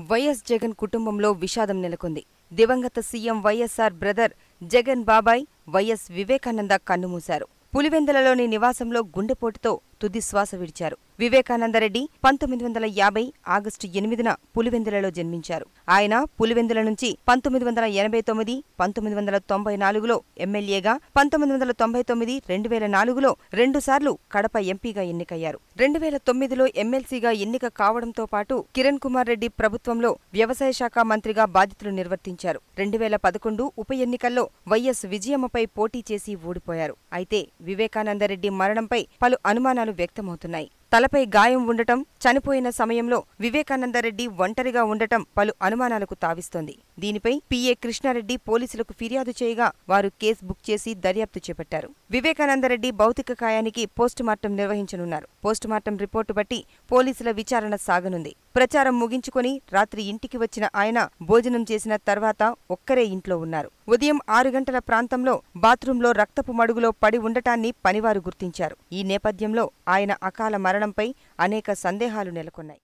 YS Jagan కుటుంబంలో విషాదం నెలకొంది. దివంగత సీఎం వైఎస్ఆర్ బ్రదర్ జగన్ బాబాయ్ వైఎస్ వివేకానంద కన్నుమూశారు. పులివెందులలోని నివాసంలో గుండెపోటుతో తుది శ్వాస విడిచారు. వివేకానందరెడ్డి 1950 ఆగస్టు 8న పులివెందులలో జన్మించారు. ఆయన పులివెందుల నుంచి 1989, 1994లో ఎమ్మెల్యేగా, 1999, 2004లో రెండుసార్లు కడప ఎంపీగా ఎన్నికయ్యారు. 2009లో ఎమ్మెల్సీగా ఎన్నిక కావడంతో పాటు కిరణ్ కుమార్ రెడ్డి ప్రభుత్వంలో వ్యవసాయ శాఖ మంత్రిగా బాధ్యతలు నిర్వర్తించారు. 2011 ఉప ఎన్నికల్లో వైఎస్ విజయమ్మపై పోటీ చేసి ఓడిపోయారు. అయితే వివేకానందరెడ్డి మరణంపై పలు అనుమానాలు వ్యక్తమవుతున్నాయి. తలపై గాయం ఉండటం, చనిపోయిన సమయంలో వివేకానందరెడ్డి ఒంటరిగా ఉండటం పలు అనుమానాలకు తావిస్తోంది. దీనిపై పీఏ కృష్ణారెడ్డి పోలీసులకు ఫిర్యాదు చేయగా వారు కేసు బుక్ చేసి దర్యాప్తు చేపట్టారు. వివేకానందరెడ్డి భౌతిక కాయానికి పోస్టుమార్టం నిర్వహించనున్నారు. పోస్టుమార్టం రిపోర్టు బట్టి పోలీసుల విచారణ సాగనుంది. ప్రచారం ముగించుకొని రాత్రి ఇంటికి వచ్చిన ఆయన భోజనం చేసిన తర్వాత ఒక్కరే ఇంట్లో ఉన్నారు. ఉదయం 6 గంటల ప్రాంతంలో బాత్రూంలో రక్తపు మడుగులో పడి ఉండటాన్ని పనివారు గుర్తించారు. ఈ నేపథ్యంలో ఆయన అకాల మరణంపై అనేక సందేహాలు నెలకొన్నాయి.